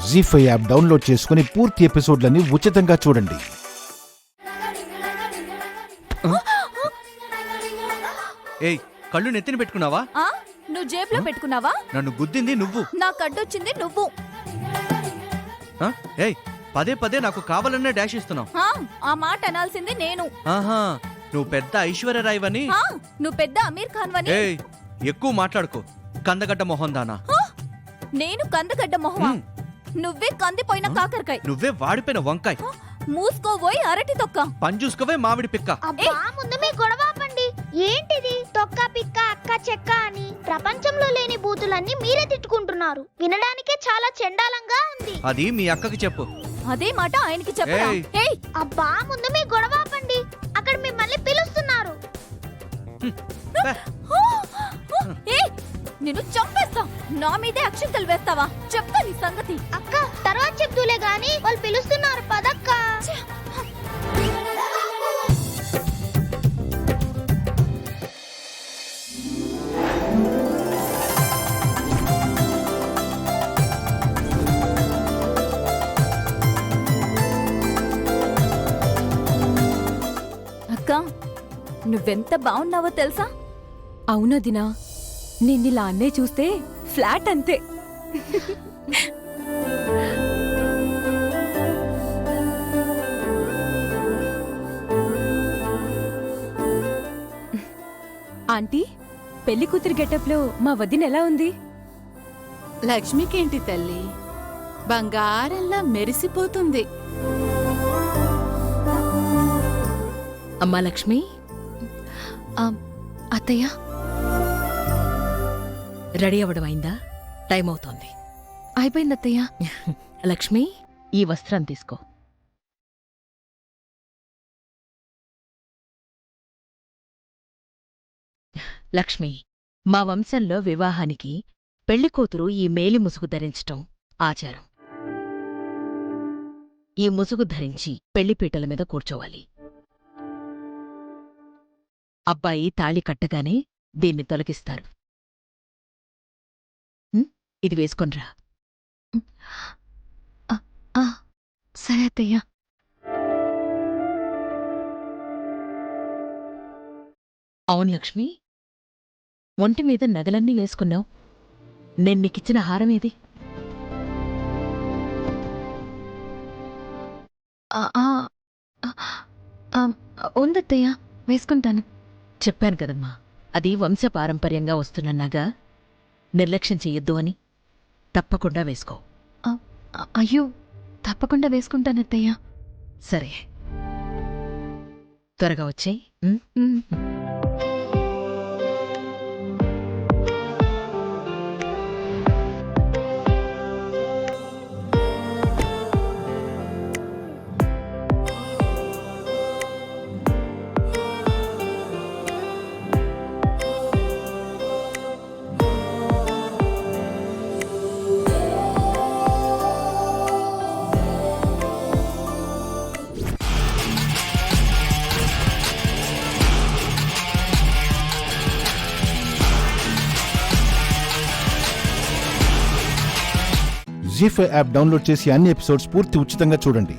జీ5 app download చేసుకుని పూర్తి ఎపిసోడ్లని ఉచితంగా చూడండి. ఏయ్, కళ్ళు నెత్తిన పెట్టుకున్నావా? నువ్వు జేబులో పెట్టుకున్నావా? నన్ను గుద్దింది నువ్వు. నాకు అడ్డొచ్చింది నువ్వు. ఏయ్, పదే పదే నాకు కావాలనే డాష్ ఇస్తున్నావు. ఆ మాట అనాల్సింది నేను. ఆహా, నువ్వు పెద్ద ఐశ్వర్యరాయ్ వని. నువ్వు పెద్ద అమీర్ ఖాన్ వని. ఏయ్, ఎక్కువ మాట్లాడుకో, కందగడ్డ మొహం దానా. నేను కందగడ్డ మొహమా? నువ్వే కందిపోయిన కాకరకాయ. నువ్వే వాడిపోయిన వంకాయ. మూసుకోబోయి అరటి తొక్క. పని చూసుకోవే మామిడి పిక్క. ముందు మీ గొడవ ఆపండి. ఏంటిది తొక్క పిక్క అక్క చెక్క అని ప్రపంచంలో లేని బూతులన్నీ మీరే తిట్టుకుంటున్నారు. వినడానికే చాలా చెండాలంగా ఉంది. అది మీ అక్కకి చెప్పు. అదే మాట ఆయనకి చెప్పరా? ఏయ్, అబ్బా ముందు మీ గొడవ ఆపండి. అక్కడ మిమ్మల్ని పిలుస్తున్నారు. నిన్ను చంపేస్తా. నా మీదే అక్షంతలు వేస్తావా? చెప్తా నీ సంగతి. అక్క తర్వాత చెప్తూలే గాని వాళ్ళు పిలుస్తున్నారు పదక్క. అక్క, నువ్వెంత బాగున్నావో తెలుసా? అవునా దినా, నిన్నిలా అన్నే చూస్తే ఫ్లాట్ అంతే. ఆంటీ, పెళ్లి కూతురి గెటప్లో మా వదిన ఎలా ఉంది? లక్ష్మికేంటి తల్లి, బంగారంలా మెరిసిపోతుంది. అమ్మా లక్ష్మి. అత్తయ్య, రెడీ అవ్వడం అయిందా? టైం అవుతోంది. అయిపోయింది అత్తయ్య. లక్ష్మి, ఈ వస్త్రం తీసుకో. లక్ష్మి, మా వంశంలో వివాహానికి పెళ్లికూతురు ఈ మేలి ముసుగు ధరించటం ఆచారం. ఈ ముసుగు ధరించి పెళ్లిపీటల మీద కూర్చోవాలి. అబ్బాయి తాళి కట్టగానే దీన్ని తొలగిస్తారు. ఇది వేసుకొనిరా. సరే అత్తయ్య. అవును లక్ష్మి, ఒంటి మీద నగలన్నీ వేసుకున్నావు. నేను నీకిచ్చిన హారమేది? ఉందత్తయ్య, వేసుకుంటాను. చెప్పాను కదమ్మా, అది వంశపారంపర్యంగా వస్తున్న నగ, నిర్లక్ష్యం చెయ్యొద్దు అని. తప్పకుండా వేసుకో. అయ్యో, తప్పకుండా వేసుకుంటానత్తయ్య. సరే, త్వరగా వచ్చేయ్. జీ5 యాప్ డౌన్లోడ్ చేసి అన్ని ఎపిసోడ్స్ పూర్తి ఉచితంగా చూడండి.